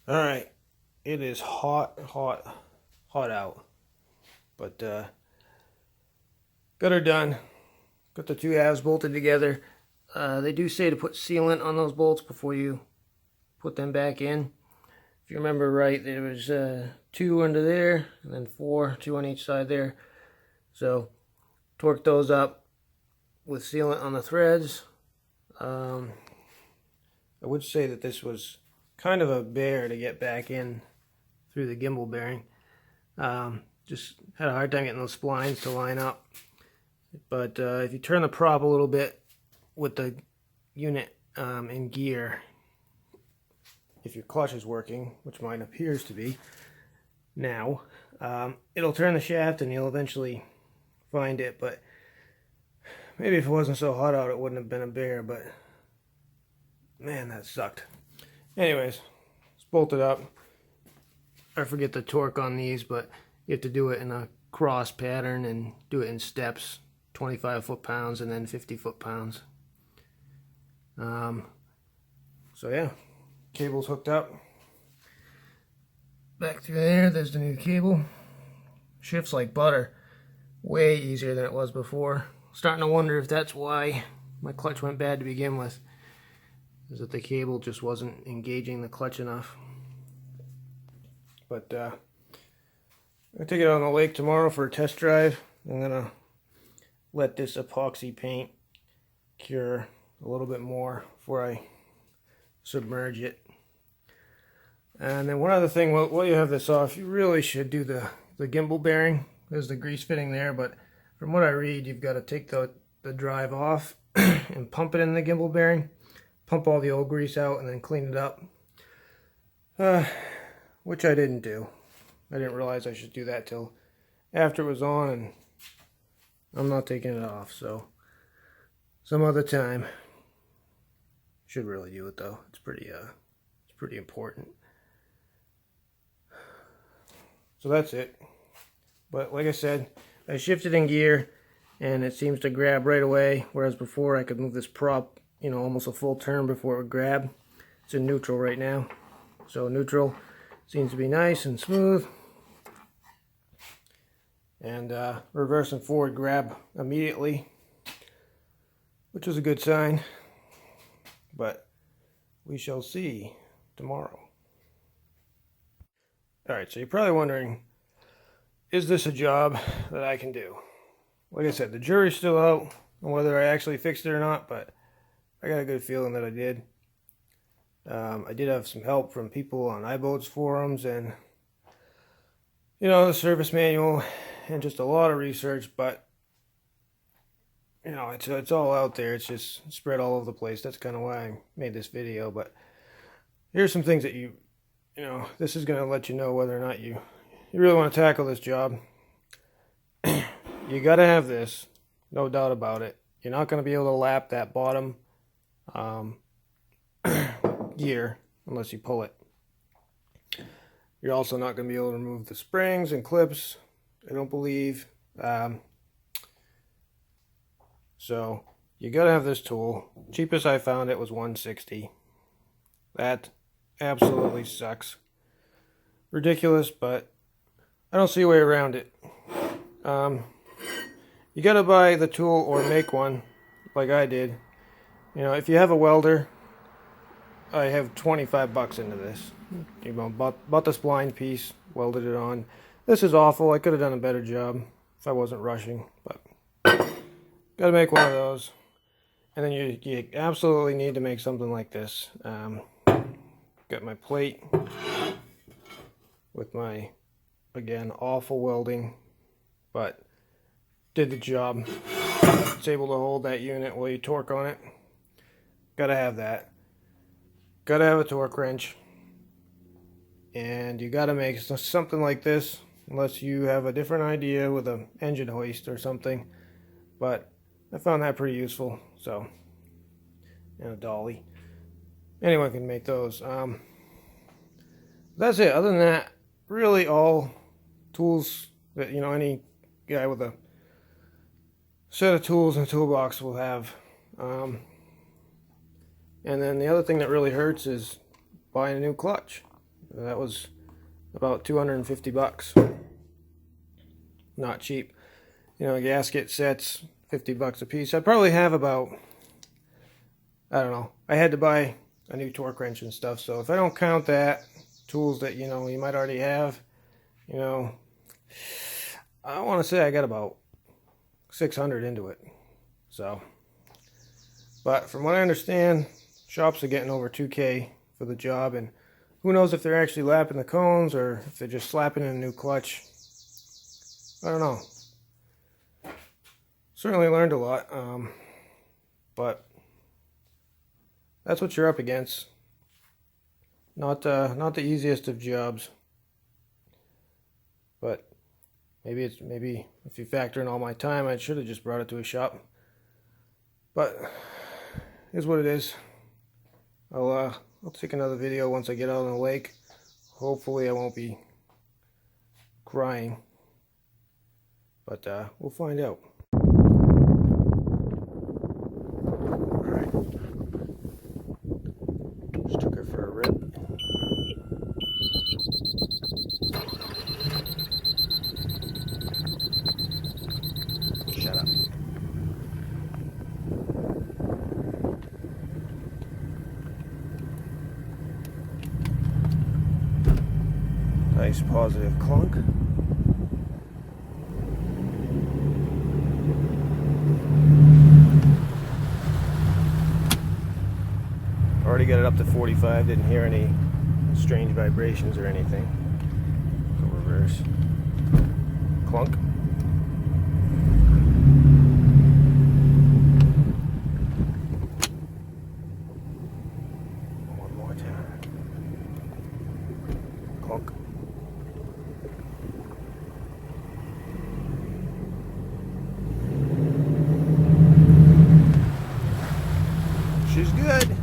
All right, it is hot, hot, hot out, but got her done. Got the two halves bolted together. They do say to put sealant on those bolts before you put them back in. If you remember right, there was two under there, and then two on each side there. So torque those up with sealant on the threads. I would say that this was kind of a bear to get back in through the gimbal bearing. Just had a hard time getting those splines to line up. But if you turn the prop a little bit with the unit in gear, if your clutch is working, which mine appears to be now, it'll turn the shaft and you'll eventually find it. But maybe if it wasn't so hot out, it wouldn't have been a bear, but man, that sucked. Anyways, it's bolted up. I forget the torque on these, but you have to do it in a cross pattern and do it in steps, 25 foot-pounds and then 50 foot-pounds. So yeah, cable's hooked up. Back through there, there's the new cable. Shifts like butter. Way easier than it was before. Starting to wonder if that's why my clutch went bad to begin with. Is that the cable just wasn't engaging the clutch enough. But I'm going to take it on the lake tomorrow for a test drive. I'm going to let this epoxy paint cure a little bit more before I submerge it. And then one other thing, while you have this off, you really should do the gimbal bearing. There's the grease fitting there, but from what I read, you've got to take the drive off and pump it in the gimbal bearing. Pump all the old grease out and then clean it up. Which I didn't do. I didn't realize I should do that till after it was on, and I'm not taking it off, so some other time. Should really do it though. It's pretty important. So that's it. But like I said, I shifted in gear and it seems to grab right away, whereas before I could move this prop, you know, almost a full turn before it would grab. It's in neutral right now. So neutral seems to be nice and smooth. And reverse and forward grab immediately, which is a good sign. But we shall see tomorrow. Alright, so you're probably wondering, is this a job that I can do? Like I said, the jury's still out on whether I actually fixed it or not, but I got a good feeling that I did. I did have some help from people on iBoats forums and, you know, the service manual and just a lot of research, but, you know, it's all out there. It's just spread all over the place. That's kind of why I made this video, but here's some things that you know, this is going to let you know whether or not you really want to tackle this job. You got to have this, no doubt about it. You're not going to be able to lap that bottom gear unless you pull it. You're also not going to be able to remove the springs and clips, I don't believe. So you got to have this tool. Cheapest I found it was $160. That absolutely sucks. Ridiculous, but I don't see a way around it. You got to buy the tool or make one like I did. You know, if you have a welder, I have 25 bucks into this. You know, bought the spline piece, welded it on. This is awful. I could have done a better job if I wasn't rushing, but got to make one of those. And then you absolutely need to make something like this. Got my plate with my, again, awful welding, but did the job. It's able to hold that unit while you torque on it. Got to have that. Got to have a torque wrench. And you got to make something like this, unless you have a different idea with an engine hoist or something. But I found that pretty useful. So, and a dolly. Anyone can make those. That's it. Other than that, really all tools that, you know, any guy with a set of tools in a toolbox will have. And then the other thing that really hurts is buying a new clutch. That was about 250 bucks. Not cheap. You know, gasket sets, 50 bucks a piece. I'd probably have about, I don't know. I had to buy a new torque wrench and stuff, so if I don't count that, tools that, you know, you might already have, you know, I want to say I got about 600 into it. So, but from what I understand, shops are getting over 2K for the job, and who knows if they're actually lapping the cones or if they're just slapping in a new clutch. I don't know. Certainly learned a lot, but that's what you're up against. Not the easiest of jobs, but maybe if you factor in all my time, I should have just brought it to a shop. But here's what it is. I'll take another video once I get out on the lake. Hopefully I won't be crying, but we'll find out. Alright, just took her for a rip. Shut up. Nice positive clunk. Already got it up to 45, didn't hear any strange vibrations or anything. So reverse. Clunk. One more time. Clunk. She's good.